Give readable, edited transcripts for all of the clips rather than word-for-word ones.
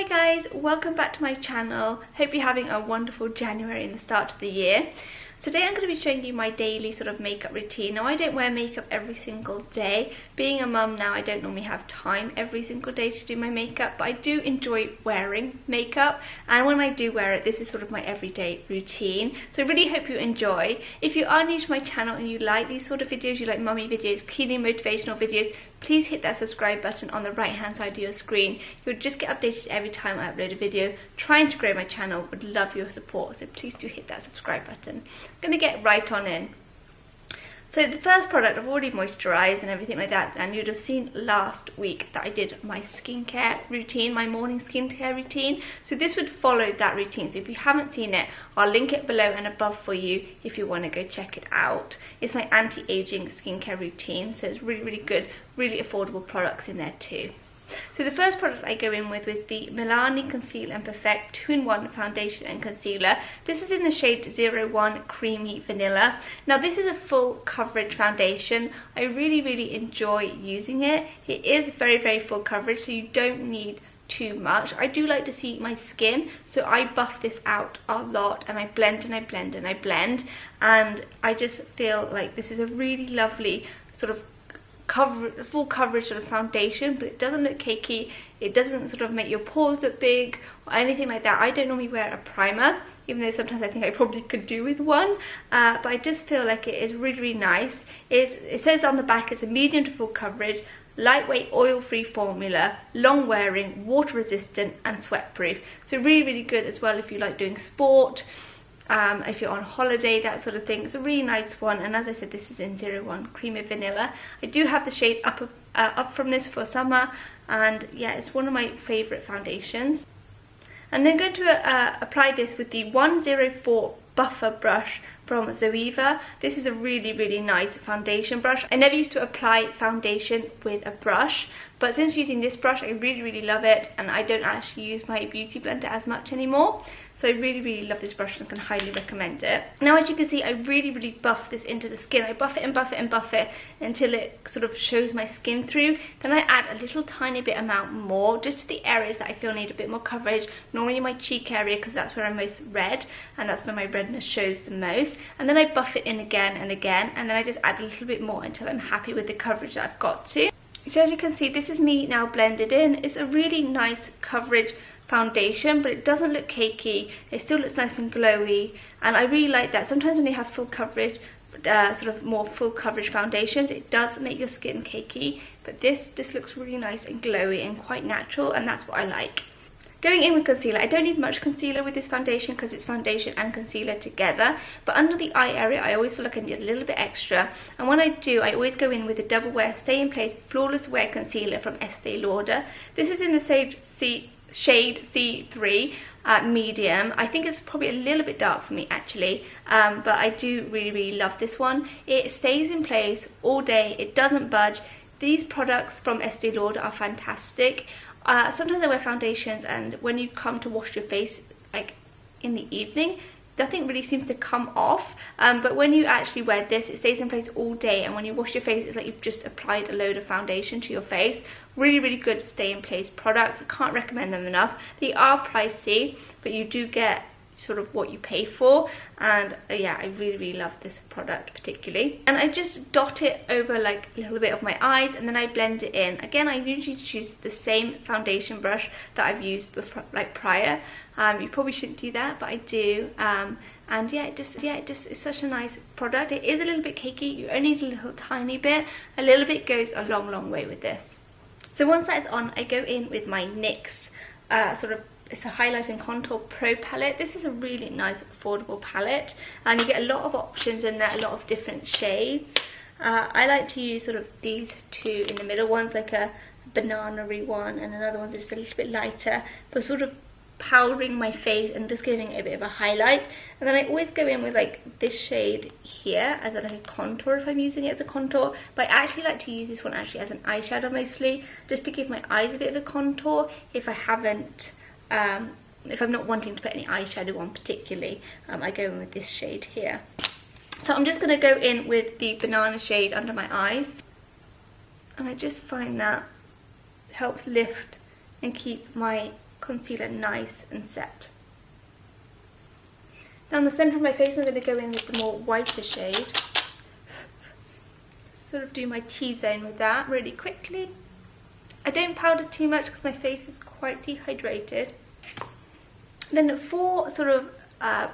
Hi guys, welcome back to my channel. Hope you're having a wonderful January and the start of the year. Today I'm going to be showing you my daily sort of makeup routine. Now I don't wear makeup every single day. Being a mum now, I don't normally have time every single day to do my makeup, but I do enjoy wearing makeup, and when I do wear it, this is sort of my everyday routine. So I really hope you enjoy. If you are new to my channel and you like these sort of videos, you like mummy videos, cleaning motivational videos, please hit that subscribe button on the right hand side of your screen. You'll just get updated every time I upload a video. Trying to grow my channel, would love your support, so please do hit that subscribe button. I'm going to get right on in. So the first product, I've already moisturised and everything like that, and you'd have seen last week that I did my skincare routine, my morning skincare routine. So this would follow that routine. So if you haven't seen it, I'll link it below and above for you if you want to go check it out. It's my anti-aging skincare routine, so it's really, really good, really affordable products in there too. So the first product I go in with is the Milani Conceal and Perfect 2-in-1 Foundation and Concealer. This is in the shade 01 Creamy Vanilla. Now this is a full coverage foundation. I really, really enjoy using it. It is very, very full coverage, so you don't need too much. I do like to see my skin, so I buff this out a lot and I blend and I blend and I blend, and I just feel like this is a really lovely sort of full coverage sort of foundation, but it doesn't look cakey, it doesn't sort of make your pores look big or anything like that. I don't normally wear a primer, even though sometimes I think I probably could do with one, but I just feel like it is really, really nice. It says on the back it's a medium to full coverage, lightweight oil-free formula, long wearing, water resistant and sweat proof. So really, really good as well if you like doing sport, if you're on holiday, that sort of thing. It's a really nice one, and as I said, this is in 01 Creamy Vanilla. I do have the shade up from this for summer, and yeah, it's one of my favourite foundations. And then I'm going to apply this with the 104 Buffer brush from Zoeva. This is a really, really nice foundation brush. I never used to apply foundation with a brush, but since using this brush I really, really love it, and I don't actually use my beauty blender as much anymore. So I really, really love this brush and can highly recommend it. Now as you can see, I really, really buff this into the skin. I buff it and buff it and buff it until it sort of shows my skin through. Then I add a little tiny bit amount more just to the areas that I feel need a bit more coverage. Normally my cheek area, because that's where I'm most red and that's where my redness shows the most. And then I buff it in again and again, and then I just add a little bit more until I'm happy with the coverage that I've got to. So as you can see, this is me now blended in. It's a really nice coverage foundation, but it doesn't look cakey. It still looks nice and glowy, and I really like that. Sometimes when you have full coverage, sort of more full coverage foundations, it does make your skin cakey, but this just looks really nice and glowy and quite natural, and that's what I like. Going in with concealer, I don't need much concealer with this foundation because it's foundation and concealer together, but under the eye area I always feel like I need a little bit extra, and when I do, I always go in with the Double Wear Stay in Place Flawless Wear Concealer from Estee Lauder. This is in the shade C3 medium. I think it's probably a little bit dark for me actually, but I do really, really love this one. It stays in place all day, it doesn't budge. These products from Estee Lauder are fantastic. Sometimes I wear foundations, and when you come to wash your face like in the evening, nothing really seems to come off, but when you actually wear this, it stays in place all day, and when you wash your face, it's like you've just applied a load of foundation to your face. Really, really good stay in place products. I can't recommend them enough. They are pricey, but you do get sort of what you pay for, and yeah, I really, really love this product particularly. And I just dot it over like a little bit of my eyes, and then I blend it in. Again, I usually choose the same foundation brush that I've used before, like prior. You probably shouldn't do that, but I do. And yeah, it just it's such a nice product. It is a little bit cakey. You only need a little tiny bit. A little bit goes a long, long way with this. So once that is on, I go in with my NYX it's a Highlight and Contour Pro palette. This is a really nice affordable palette, and you get a lot of options in there, a lot of different shades. I like to use sort of these two in the middle. One's like a banana-y one, and another one's just a little bit lighter, but sort of powdering my face and just giving it a bit of a highlight. And then I always go in with like this shade here as like a contour if I'm using it as a contour, but I actually like to use this one actually as an eyeshadow mostly, just to give my eyes a bit of a contour if I haven't if I'm not wanting to put any eyeshadow on particularly. I go in with this shade here. So I'm just going to go in with the banana shade under my eyes, and I just find that helps lift and keep my concealer nice and set. Down the centre of my face, I'm going to go in with the more whiter shade. Sort of do my T-zone with that really quickly. I don't powder too much because my face is quite dehydrated. Then for sort of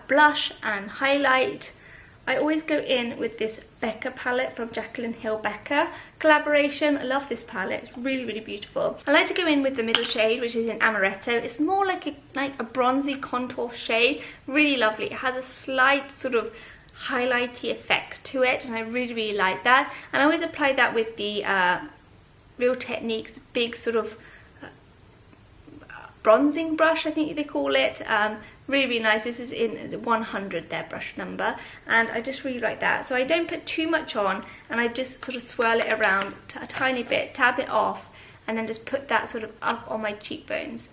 blush and highlight, I always go in with this Becca palette from Jaclyn Becca collaboration. I love this palette, it's really, really beautiful. I like to go in with the middle shade, which is in Amaretto. It's more like a bronzy contour shade, really lovely. It has a slight sort of highlighty effect to it, and I really, really like that. And I always apply that with the Real Techniques big sort of bronzing brush, I think they call it. Really, really nice. This is in 100, their brush number, and I just really like that. So I don't put too much on, and I just sort of swirl it around a tiny bit, tab it off, and then just put that sort of up on my cheekbones.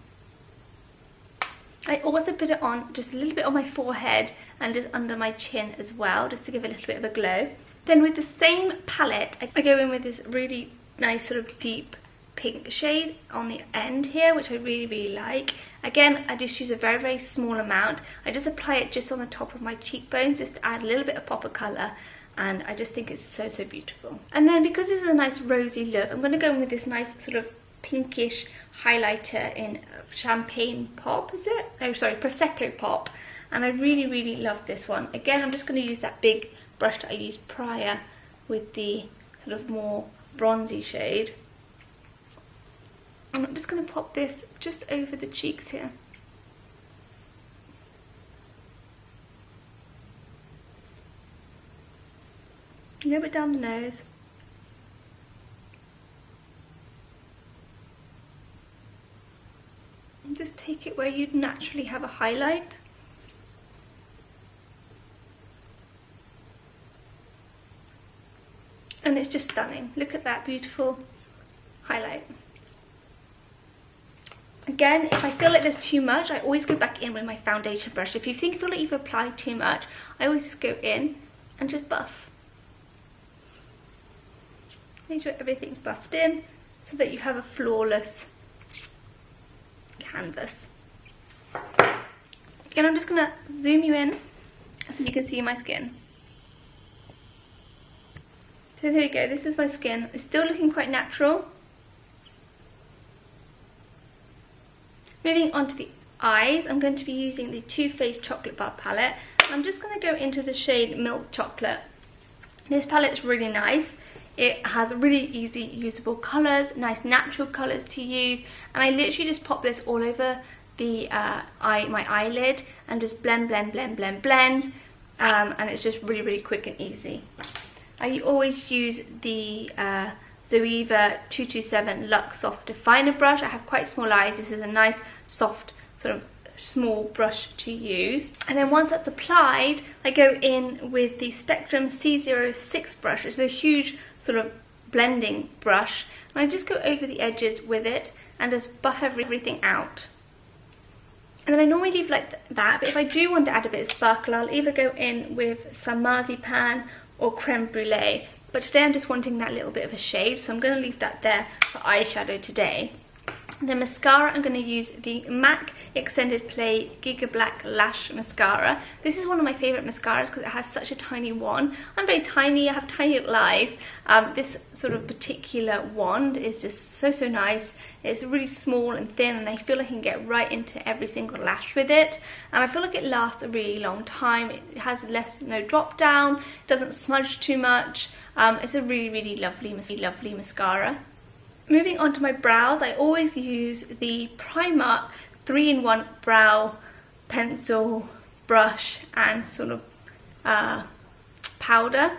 I also put it on just a little bit on my forehead and just under my chin as well, just to give a little bit of a glow. Then with the same palette, I go in with this really nice sort of deep pink shade on the end here, which I really, really like. Again, I just use a very, very small amount. I just apply it just on the top of my cheekbones, just to add a little bit of pop of colour, and I just think it's so, so beautiful. And then because this is a nice rosy look, I'm going to go in with this nice sort of pinkish highlighter in Champagne Pop, is it? Oh, sorry, Prosecco Pop. And I really, really love this one. Again, I'm just going to use that big brush that I used prior with the sort of more bronzy shade. And I'm just going to pop this just over the cheeks here. A little bit down the nose. And just take it where you'd naturally have a highlight. And it's just stunning. Look at that beautiful highlight. Again, if I feel like there's too much, I always go back in with my foundation brush. If you feel like you've applied too much, I always just go in and just buff. Make sure everything's buffed in so that you have a flawless canvas. Again, I'm just going to zoom you in so you can see my skin. So there we go, this is my skin. It's still looking quite natural. Moving on to the eyes, I'm going to be using the Too Faced Chocolate Bar palette. I'm just going to go into the shade Milk Chocolate. This palette is really nice. It has really easy usable colours, nice natural colours to use, and I literally just pop this all over the my eyelid and just blend, blend, blend, blend, blend, and it's just really, really quick and easy. I always use the Zoeva 227 Luxe Soft Definer brush. I have quite small eyes. This is a nice soft sort of small brush to use. And then once that's applied, I go in with the Spectrum C06 brush. It's a huge sort of blending brush, and I just go over the edges with it and just buff everything out. And then I normally leave like that, but if I do want to add a bit of sparkle, I'll either go in with some marzipan or creme brulee. But today I'm just wanting that little bit of a shade, so I'm going to leave that there for eyeshadow today. The mascara, I'm going to use the MAC Extended Play Giga Black Lash Mascara. This is one of my favourite mascaras because it has such a tiny wand. I'm very tiny, I have tiny little eyes. This sort of particular wand is just so, so nice. It's really small and thin, and I feel like I can get right into every single lash with it. And I feel like it lasts a really long time. It has no drop down, doesn't smudge too much. It's a really, really lovely mascara. Moving on to my brows, I always use the Primark 3-in-1 brow pencil, brush and sort of powder.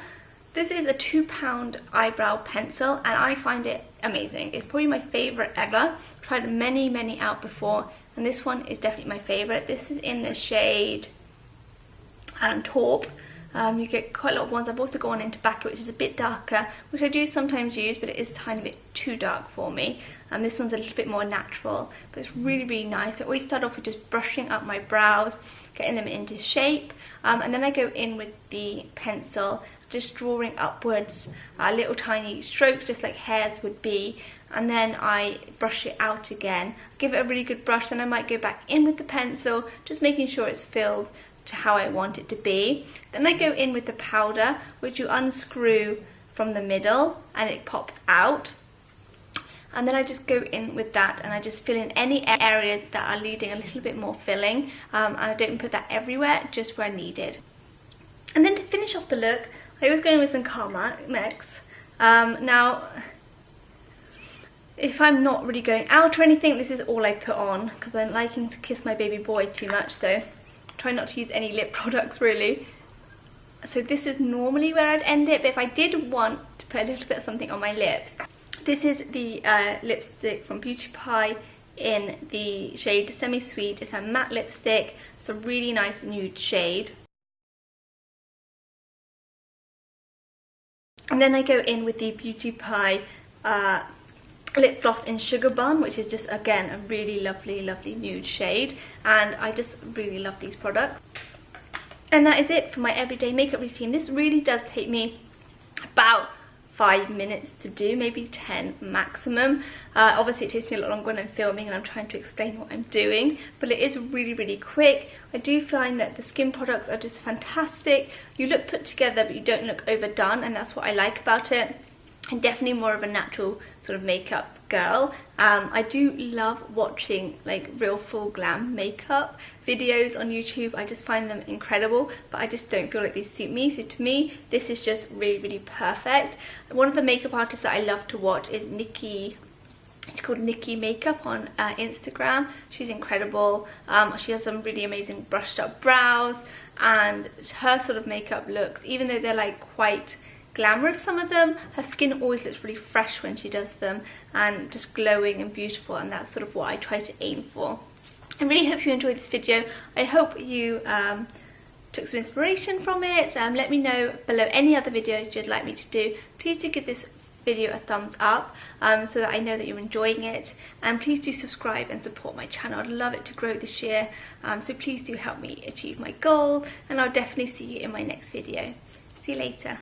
This is a £2 eyebrow pencil and I find it amazing. It's probably my favourite ever. I've tried many, many out before, and this one is definitely my favourite. This is in the shade Taupe. You get quite a lot of ones. I've also gone into Becca, which is a bit darker, which I do sometimes use, but it is a tiny bit too dark for me. And this one's a little bit more natural, but it's really, really nice. I always start off with just brushing up my brows, getting them into shape, and then I go in with the pencil just drawing upwards little tiny strokes, just like hairs would be, and then I brush it out again. Give it a really good brush, then I might go back in with the pencil, just making sure it's filled to how I want it to be. Then I go in with the powder, which you unscrew from the middle and it pops out. And then I just go in with that and I just fill in any areas that are needing a little bit more filling, and I don't put that everywhere, just where needed. And then to finish off the look, I always go in with some Carmex. Now, if I'm not really going out or anything, this is all I put on, because I'm liking to kiss my baby boy too much, so try not to use any lip products really. So this is normally where I'd end it, but if I did want to put a little bit of something on my lips, this is the lipstick from Beauty Pie in the shade Semi Sweet. It's a matte lipstick. It's a really nice nude shade. And then I go in with the Beauty Pie lip gloss in Sugar Bun, which is just, again, a really lovely, lovely nude shade. And I just really love these products. And that is it for my everyday makeup routine. This really does take me about 5 minutes to do, maybe 10 maximum. Obviously it takes me a lot longer when I'm filming and I'm trying to explain what I'm doing, but it is really, really quick. I do find that the skin products are just fantastic. You look put together, but you don't look overdone, and that's what I like about it. I'm definitely more of a natural sort of makeup girl. I do love watching like real full glam makeup videos on YouTube. I just find them incredible, but I just don't feel like they suit me. So to me, this is just really, really perfect. One of the makeup artists that I love to watch is Nikki. She's called Nikki Makeup on Instagram. She's incredible. She has some really amazing brushed up brows, and her sort of makeup looks, even though they're like quite glamorous, some of them, her skin always looks really fresh when she does them, and just glowing and beautiful, and that's sort of what I try to aim for. I really hope you enjoyed this video. I hope you took some inspiration from it. Let me know below any other videos you'd like me to do. Please do give this video a thumbs up so that I know that you're enjoying it, and please do subscribe and support my channel. I'd love it to grow this year, so please do help me achieve my goal, and I'll definitely see you in my next video. See you later.